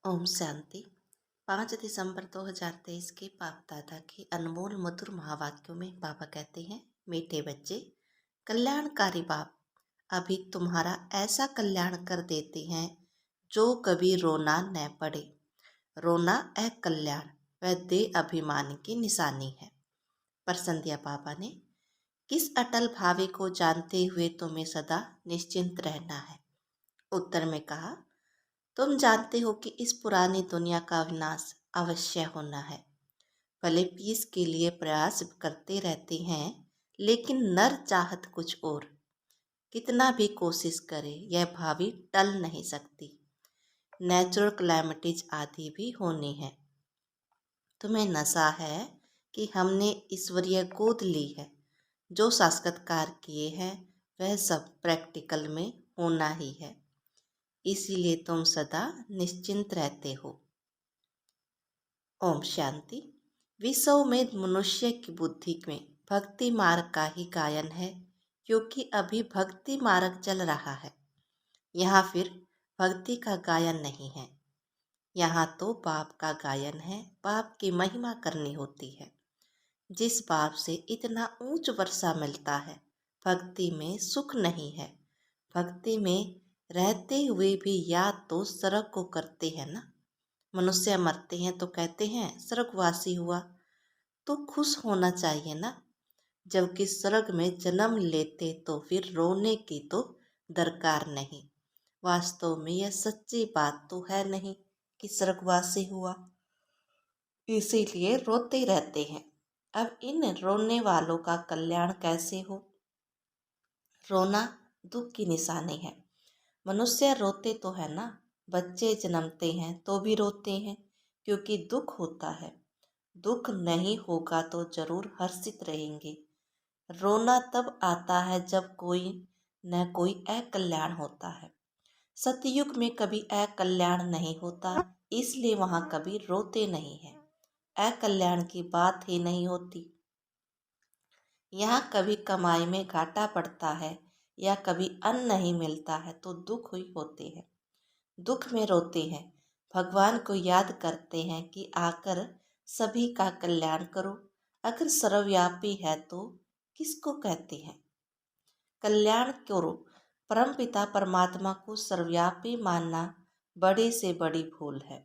ओम शांति। 5 दिसंबर 2023 के बाप दादा के अनमोल मधुर महावाक्यों में बाबा कहते हैं, मीठे बच्चे, कल्याणकारी बाप अभी तुम्हारा ऐसा कल्याण कर देते हैं जो कभी रोना न पड़े। रोना अकल्याण व दे अभिमान की निशानी है। प्रश्न दिया बाबा ने, किस अटल भावी को जानते हुए तुम्हें सदा निश्चिंत रहना है। उत्तर में कहा, तुम जानते हो कि इस पुरानी दुनिया का विनाश अवश्य होना है। भले पीस के लिए प्रयास करते रहते हैं, लेकिन नर चाहत कुछ और। कितना भी कोशिश करे यह भावी टल नहीं सकती। नेचुरल क्लैमिटीज आदि भी होनी है। तुम्हें नशा है कि हमने ईश्वरीय गोद ली है। जो साक्षात्कार किए हैं वह सब प्रैक्टिकल में होना ही है। इसीलिए तुम सदा निश्चिंत रहते हो। ओम शांति। विश्व में मनुष्य की बुद्धि में भक्ति मार्ग का ही गायन है, क्योंकि अभी भक्ति मार्ग चल रहा है। यहाँ फिर भक्ति का गायन नहीं है। यहाँ तो बाप का गायन है। बाप की महिमा करनी होती है। जिस बाप से इतना ऊंच वर्षा मिलता है, भक्ति में सुख नहीं है। भक्ति में रहते हुए भी याद तो स्वर्ग को करते हैं ना। मनुष्य मरते हैं तो कहते हैं स्वर्गवासी हुआ, तो खुश होना चाहिए ना। जबकि स्वर्ग में जन्म लेते तो फिर रोने की तो दरकार नहीं। वास्तव में यह सच्ची बात तो है नहीं कि स्वर्गवासी हुआ, इसीलिए रोते रहते हैं। अब इन रोने वालों का कल्याण कैसे हो। रोना दुख की निशानी है। मनुष्य रोते तो है ना। बच्चे जन्मते हैं तो भी रोते हैं, क्योंकि दुख होता है। दुख नहीं होगा तो जरूर हर्षित रहेंगे। रोना तब आता है जब कोई न कोई अकल्याण होता है। सतयुग में कभी अकल्याण नहीं होता, इसलिए वहां कभी रोते नहीं है। अकल्याण की बात ही नहीं होती। यहाँ कभी कमाई में घाटा पड़ता है या कभी अन्न नहीं मिलता है तो दुख हुई होते हैं। दुख में रोते हैं। भगवान को याद करते हैं कि आकर सभी का कल्याण करो। अगर सर्वव्यापी है तो किसको कहते हैं कल्याण करो। परमपिता परमात्मा को सर्वव्यापी मानना बड़े से बड़ी भूल है।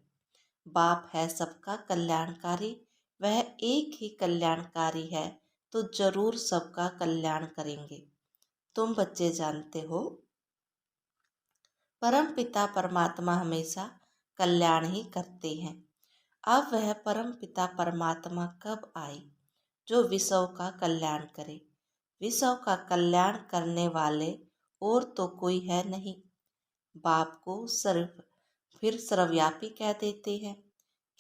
बाप है सबका कल्याणकारी। वह एक ही कल्याणकारी है तो जरूर सबका कल्याण करेंगे। तुम बच्चे जानते हो, परम पिता परमात्मा हमेशा कल्याण ही करते हैं। अब वह परम पिता परमात्मा कब आए जो विश्व का कल्याण करे। विश्व का कल्याण करने वाले और तो कोई है नहीं। बाप को फिर सर्वव्यापी कह देते हैं।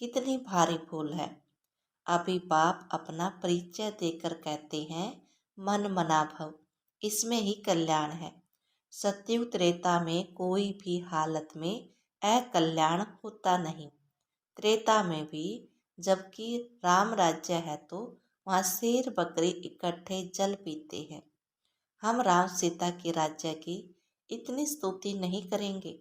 कितनी भारी भूल है। अभी बाप अपना परिचय देकर कहते हैं मन मना भव, इसमें ही कल्याण है। सतयुग त्रेता में कोई भी हालत में अकल्याण होता नहीं। त्रेता में भी जबकि राम राज्य है तो वहाँ शेर बकरी इकट्ठे जल पीते हैं। हम राम सीता के राज्य की इतनी स्तुति नहीं करेंगे,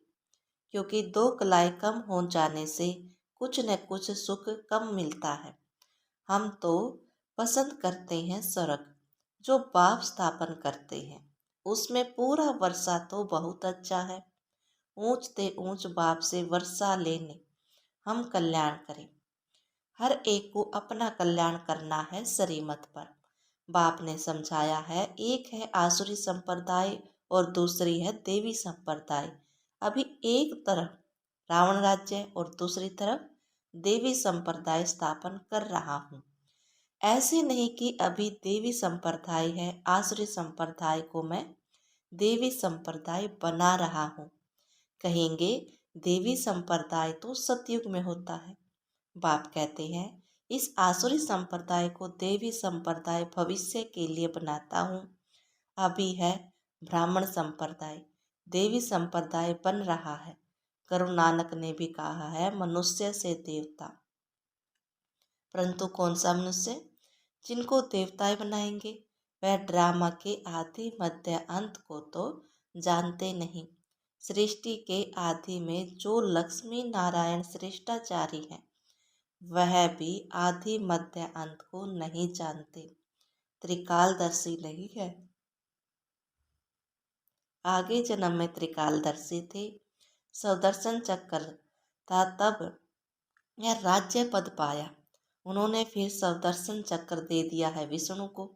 क्योंकि दो कलाई कम हो जाने से कुछ न कुछ सुख कम मिलता है। हम तो पसंद करते हैं स्वर्ग जो बाप स्थापन करते हैं। उसमें पूरा वर्षा तो बहुत अच्छा है। ऊंच ते ऊंच बाप से वर्षा लेने हम कल्याण करें। हर एक को अपना कल्याण करना है श्रीमत पर। बाप ने समझाया है, एक है आसुरी संप्रदाय और दूसरी है देवी संप्रदाय। अभी एक तरफ रावण राज्य और दूसरी तरफ देवी संप्रदाय स्थापन कर रहा हूँ। ऐसे नहीं कि अभी देवी संप्रदाय है, आसुरी संप्रदाय को मैं देवी संप्रदाय बना रहा हूँ। कहेंगे देवी संप्रदाय तो सतयुग में होता है। बाप कहते हैं इस आसुरी संप्रदाय को देवी संप्रदाय भविष्य के लिए बनाता हूँ। अभी है ब्राह्मण संप्रदाय, देवी संप्रदाय बन रहा है। गुरु नानक ने भी कहा है मनुष्य से देवता। परंतु कौन सा मनुष्य जिनको देवताएं बनाएंगे, वह ड्रामा के आदि मध्य अंत को तो जानते नहीं। सृष्टि के आदि में जो लक्ष्मी नारायण श्रेष्ठाचारी हैं, वह भी आदि मध्य अंत को नहीं जानते, त्रिकालदर्शी नहीं है। आगे जन्म में त्रिकालदर्शी थे, सुदर्शन चक्र था, तब यह राज्य पद पाया। उन्होंने फिर सुदर्शन चक्र दे दिया है विष्णु को।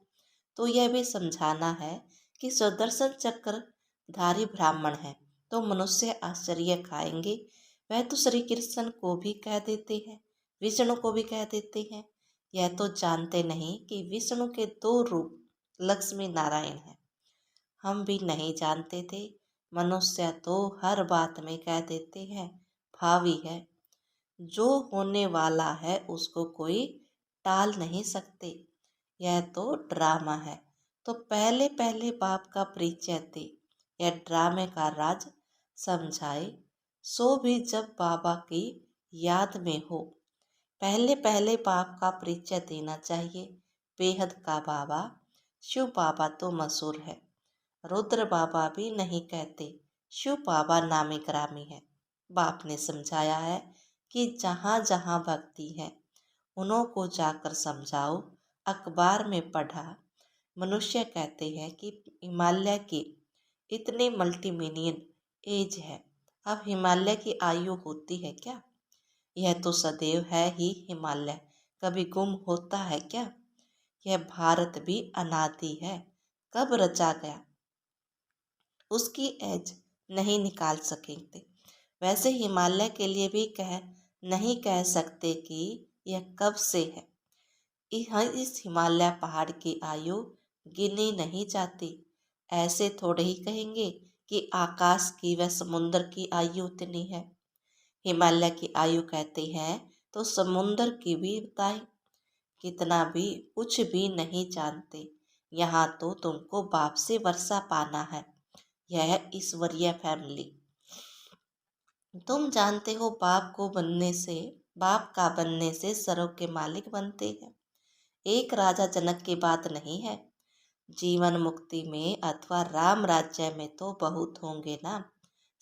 तो यह भी समझाना है कि सुदर्शन चक्र धारी ब्राह्मण है तो मनुष्य आश्चर्य खाएंगे। वह तो श्री कृष्ण को भी कह देते हैं, विष्णु को भी कह देते हैं। यह तो जानते नहीं कि विष्णु के दो रूप लक्ष्मी नारायण हैं। हम भी नहीं जानते थे। मनुष्य तो हर बात में कह देते हैं भावी है। जो होने वाला है उसको कोई टाल नहीं सकते। यह तो ड्रामा है। तो पहले पहले बाप का परिचय दे, यह ड्रामे का राज समझाए। सो भी जब बाबा की याद में हो, पहले पहले बाप का परिचय देना चाहिए। बेहद का बाबा शिव बाबा तो मशहूर है, रुद्र बाबा भी नहीं कहते, शिव बाबा नामी ग्रामी है। बाप ने समझाया है कि जहाँ जहाँ भक्ति है उन्हों को जाकर समझाओ। अखबार में पढ़ा, मनुष्य कहते हैं कि हिमालय की इतनी मल्टी मिलियन एज है। अब हिमालय की आयु होती है क्या? यह तो सदैव है ही हिमालय, कभी गुम होता है क्या? यह भारत भी अनादि है, कब रचा गया उसकी एज नहीं निकाल सकेंगे। वैसे हिमालय के लिए भी नहीं कह सकते कि यह कब से है। इस हिमालय पहाड़ की आयु गिनी नहीं जाती। ऐसे थोड़े ही कहेंगे कि आकाश की व समुद्र की आयु उतनी है। हिमालय की आयु कहते हैं तो समुद्र की भी बताएं। कितना भी कुछ भी नहीं जानते। यहाँ तो तुमको बाप से वर्षा पाना है। यह ईश्वरीय फैमिली। तुम जानते हो बाप का बनने से सर्व के मालिक बनते हैं। एक राजा जनक की बात नहीं है। जीवन मुक्ति में अथवा राम राज्य में तो बहुत होंगे ना।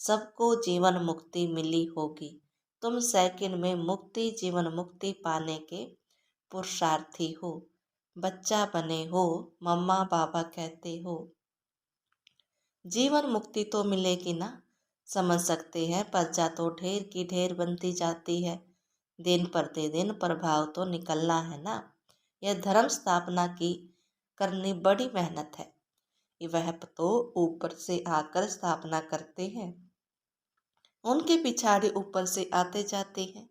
सबको जीवन मुक्ति मिली होगी। तुम सेकंड में मुक्ति जीवन मुक्ति पाने के पुरुषार्थी हो। बच्चा बने हो, मम्मा पापा कहते हो। जीवन मुक्ति तो मिलेगी ना। समझ सकते हैं प्रजा तो ढेर की ढेर बनती जाती है। दिन प्रतिदिन प्रभाव तो निकलना है ना। यह धर्म स्थापना की करनी बड़ी मेहनत है। वह तो ऊपर से आकर स्थापना करते हैं, उनके पिछाड़ी ऊपर से आते जाते हैं।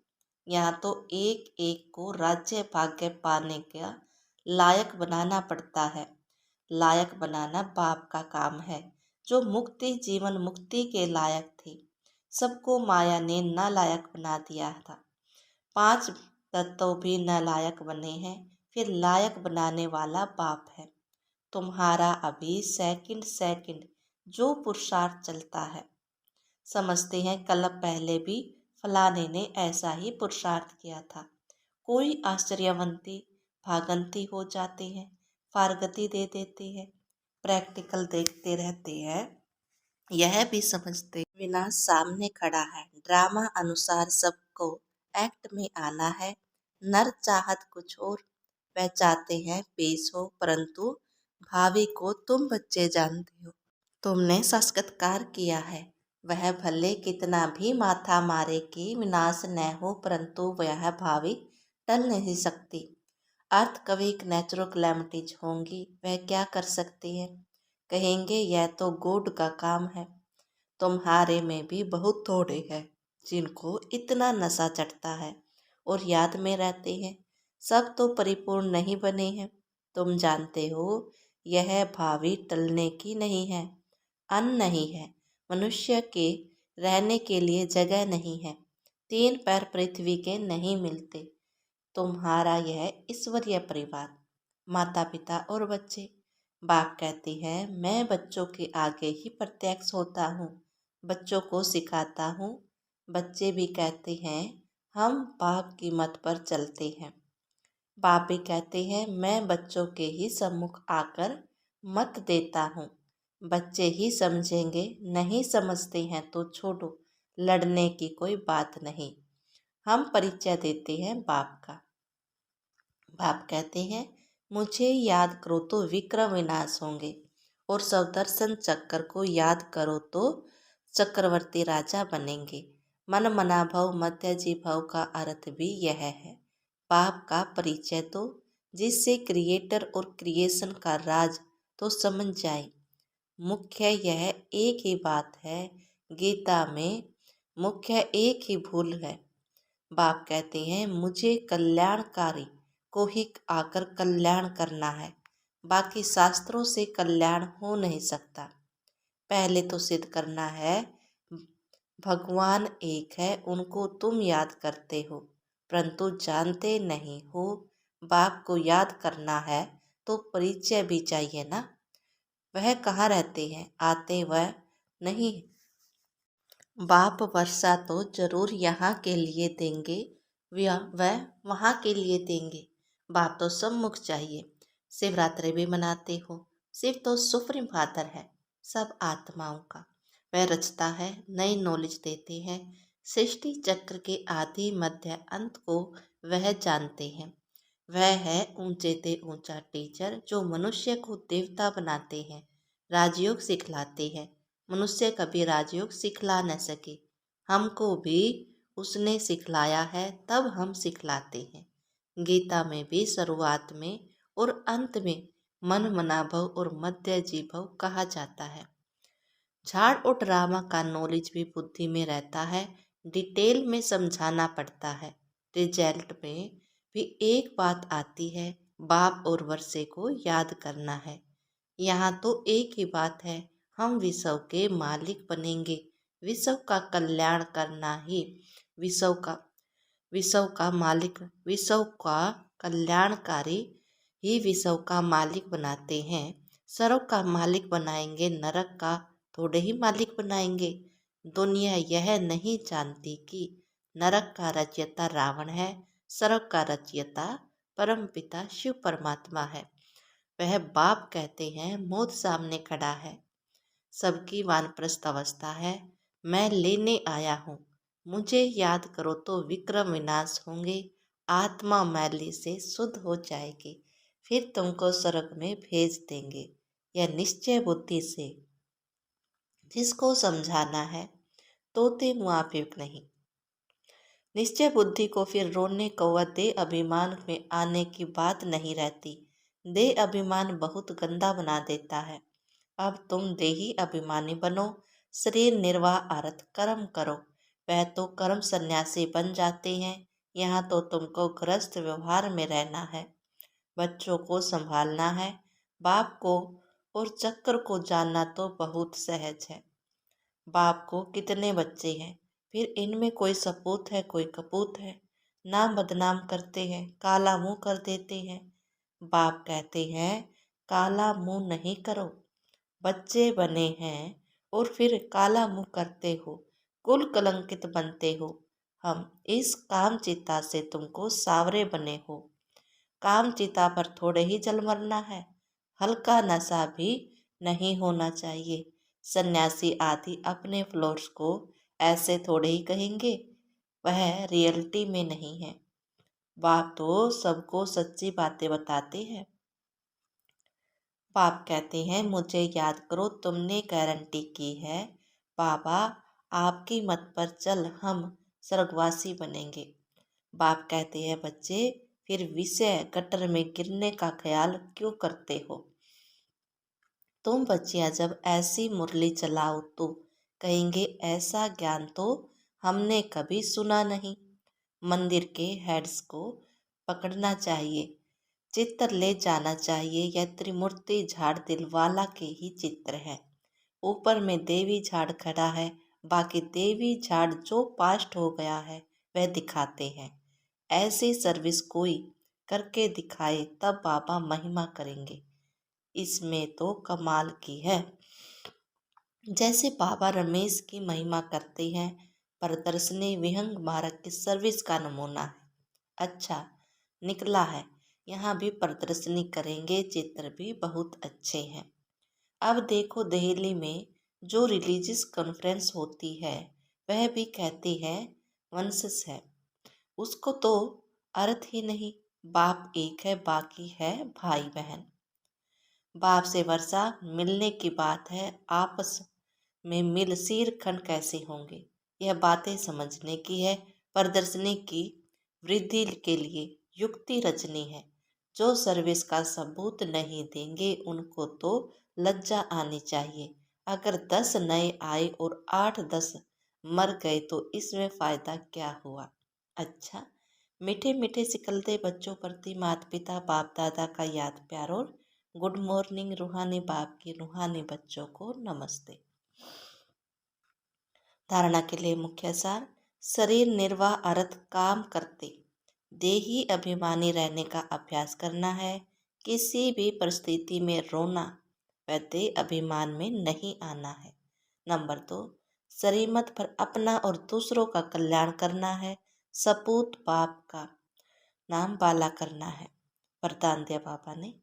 यहाँ तो एक एक को राज्य भाग्य पाने का लायक बनाना पड़ता है। लायक बनाना बाप का काम है, जो मुक्ति जीवन मुक्ति के लायक थे। सबको माया ने नालायक बना दिया था। 5 तत्व भी नालायक बने हैं, फिर लायक बनाने वाला बाप है। तुम्हारा अभी सेकंड सेकंड जो पुरुषार्थ चलता है, समझते हैं कल पहले भी फलाने ने ऐसा ही पुरुषार्थ किया था। कोई आश्चर्यवंती भागंती हो जाते हैं, फारगती दे देते हैं, प्रैक्टिकल देखते रहते हैं। यह भी समझते विनाश सामने खड़ा है। ड्रामा अनुसार सबको एक्ट में आना है। नर चाहत कुछ और, वह चाहते हैं पेश हो, परंतु भावी को तुम बच्चे जानते हो। तुमने साक्षात्कार किया है। वह भले कितना भी माथा मारे कि विनाश न हो, परंतु वह भावी टल नहीं सकती। अर्थ कभी नेचुरल कैलेमिटीज होंगी, वह क्या कर सकती है। कहेंगे यह तो गॉड का काम है। तुम्हारे में भी बहुत थोड़े हैं जिनको इतना नशा चढ़ता है और याद में रहते हैं। सब तो परिपूर्ण नहीं बने हैं। तुम जानते हो यह भावी टलने की नहीं है। अन्न नहीं है, मनुष्य के रहने के लिए जगह नहीं है। 3 पैर पृथ्वी के नहीं मिलते। तुम्हारा यह ईश्वरीय परिवार, माता पिता और बच्चे। बाप कहती है मैं बच्चों के आगे ही प्रत्यक्ष होता हूँ, बच्चों को सिखाता हूँ। बच्चे भी कहते हैं हम बाप की मत पर चलते हैं। बाप भी कहते हैं मैं बच्चों के ही सम्मुख आकर मत देता हूँ। बच्चे ही समझेंगे, नहीं समझते हैं तो छोड़ो, लड़ने की कोई बात नहीं। हम परिचय देते हैं बाप का। बाप कहते हैं, मुझे याद करो तो विक्रम विनाश होंगे, और सौदर्शन चक्र को याद करो तो चक्रवर्ती राजा बनेंगे। मन मना भव मध्यजी भव का अर्थ भी यह है। बाप का परिचय तो, जिससे क्रिएटर और क्रिएशन का राज तो समझ जाए। मुख्य यह एक ही बात है, गीता में मुख्य एक ही भूल है। बाप कहते हैं, मुझे कल्याणकारी को ही आकर कल्याण करना है, बाकी शास्त्रों से कल्याण हो नहीं सकता। पहले तो सिद्ध करना है भगवान एक है, उनको तुम याद करते हो परंतु जानते नहीं हो। बाप को याद करना है तो परिचय भी चाहिए ना। वह कहाँ रहते हैं, आते वह नहीं। बाप वर्षा तो जरूर यहाँ के लिए देंगे, वह वहाँ के लिए देंगे। बाप तो सम्मुख चाहिए। शिवरात्रि भी मनाते हो, शिव तो सुप्रीम फादर है सब आत्माओं का। वह रचता है, नई नॉलेज देते हैं। सृष्टि चक्र के आदि मध्य अंत को वह जानते हैं। वह है ऊंचे ते ऊंचा टीचर, जो मनुष्य को देवता बनाते हैं, राजयोग सिखलाते हैं। मनुष्य कभी राजयोग सिखला न सके, हमको भी उसने सिखलाया है, तब हम सिखलाते हैं। गीता में भी शुरुआत में और अंत में मन मना भव और मध्य जी भव कहा जाता है। झाड़ और ड्रामा का नॉलेज भी बुद्धि में रहता है, डिटेल में समझाना पड़ता है। रिजल्ट में भी एक बात आती है, बाप और वर्षे को याद करना है। यहाँ तो एक ही बात है, हम विश्व के मालिक बनेंगे। विश्व का कल्याण करना ही विश्व का विश्व का मालिक, विश्व का कल्याणकारी ही विश्व का मालिक बनाते हैं। स्वर्ग का मालिक बनाएंगे, नरक का थोड़े ही मालिक बनाएंगे। दुनिया यह नहीं जानती कि नरक का रचयिता रावण है, स्वर्ग का रचयिता परमपिता शिव परमात्मा है। वह बाप कहते हैं, मौत सामने खड़ा है, सबकी वानप्रस्थ अवस्था है, मैं लेने आया हूँ। मुझे याद करो तो विक्रम विनाश होंगे, आत्मा मैली से शुद्ध हो जाएगी, फिर तुमको स्वर्ग में भेज देंगे। यह निश्चय बुद्धि से जिसको समझाना है, तोते मुआफिक नहीं। निश्चय बुद्धि को फिर रोने को व दे अभिमान में आने की बात नहीं रहती। दे अभिमान बहुत गंदा बना देता है। अब तुम देही अभिमानी बनो, शरीर निर्वाह अर्थ कर्म करो। वह तो कर्म सन्यासी बन जाते हैं, यहाँ तो तुमको गृहस्थ व्यवहार में रहना है, बच्चों को संभालना है। बाप को और चक्र को जानना तो बहुत सहज है। बाप को कितने बच्चे हैं, फिर इनमें कोई सपूत है कोई कपूत है, नाम बदनाम करते हैं, काला मुंह कर देते हैं। बाप कहते हैं, काला मुंह नहीं करो, बच्चे बने हैं और फिर काला मुंह करते हो, कुल कलंकित बनते हो। हम इस काम चिता से तुमको सावरे बने हो। काम चिता पर थोड़े ही जल मरना है, हल्का नशा भी नहीं होना चाहिए। सन्यासी आदि अपने फ्लोर्स को ऐसे थोड़े ही कहेंगे, वह रियलिटी में नहीं है। बाप तो सबको सच्ची बातें बताते हैं। बाप कहते हैं, मुझे याद करो, तुमने गारंटी की है, बाबा आपकी मत पर चल, हम स्वर्गवासी बनेंगे। बाप कहते हैं, बच्चे फिर विषय गटर में गिरने का ख्याल क्यों करते हो। तुम बच्चियां जब ऐसी मुरली चलाओ तो कहेंगे, ऐसा ज्ञान तो हमने कभी सुना नहीं। मंदिर के हेड्स को पकड़ना चाहिए, चित्र ले जाना चाहिए। यह त्रिमूर्ति झाड़ दिलवाला के ही चित्र है। ऊपर में देवी झाड़ खड़ा है, बाकी देवी झाड़ जो पास्ट हो गया है वह दिखाते हैं। ऐसी सर्विस कोई करके दिखाए तब बाबा महिमा करेंगे। इसमें तो कमाल की है। जैसे बाबा रमेश की महिमा करते हैं, प्रदर्शनी विहंग मार्ग की सर्विस का नमूना है। अच्छा निकला है, यहाँ भी प्रदर्शनी करेंगे, चित्र भी बहुत अच्छे हैं। अब देखो दिल्ली में जो रिलीजियस कॉन्फ्रेंस होती है वह भी कहती है वंशज है। उसको तो अर्थ ही नहीं, बाप एक है बाकी है भाई बहन। बाप से वर्षा मिलने की बात है, आपस में मिल सिर खंड कैसे होंगे। यह बातें समझने की है, प्रदर्शनी की वृद्धि के लिए युक्ति रचनी है। जो सर्विस का सबूत नहीं देंगे उनको तो लज्जा आनी चाहिए। अगर 10 नए आए और 8-10 मर गए तो इसमें फायदा क्या हुआ। अच्छा, मीठे मीठे सिकलते बच्चों प्रति माता पिता बाप दादा का याद प्यार और गुड मॉर्निंग। रूहानी बाप की रूहानी बच्चों को नमस्ते। धारणा के लिए मुख्य सार, शरीर निर्वाह अर्थ काम करते देही अभिमानी रहने का अभ्यास करना है। किसी भी परिस्थिति में रोना व देह अभिमान में नहीं आना है। नंबर 2, शरीमत पर अपना और दूसरों का कल्याण करना है। सपूत बाप का नाम बाला करना है। वरदान दिया बाबा ने,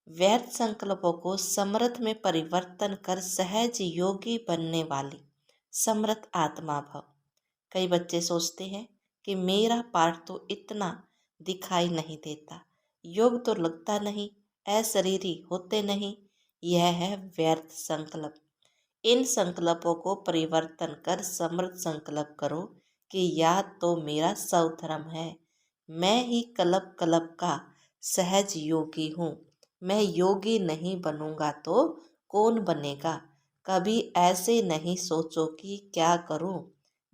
व्यर्थ संकल्पों को समर्थ में परिवर्तन कर सहज योगी बनने वाली समर्थ आत्मा भव। कई बच्चे सोचते हैं कि मेरा पाठ तो इतना दिखाई नहीं देता, योग तो लगता नहीं, अशरीरी होते नहीं। यह है व्यर्थ संकल्प। इन संकल्पों को परिवर्तन कर समर्थ संकल्प करो कि या तो मेरा स्वधर्म है, मैं ही कल्प कल्प का सहज योगी हूँ। मैं योगी नहीं बनूंगा तो कौन बनेगा। कभी ऐसे नहीं सोचो कि क्या करूं,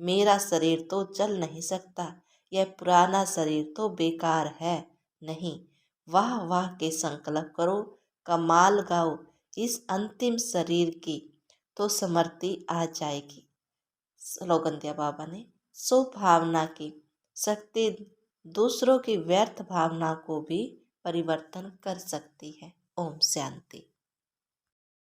मेरा शरीर तो चल नहीं सकता, यह पुराना शरीर तो बेकार है। नहीं, वाह वाह के संकल्प करो, कमाल गाओ इस अंतिम शरीर की तो समृद्धि आ जाएगी। स्लोगन दिया बाबा ने, स्वभावना की शक्ति दूसरों की व्यर्थ भावना को भी परिवर्तन कर सकती है। ओम शांति।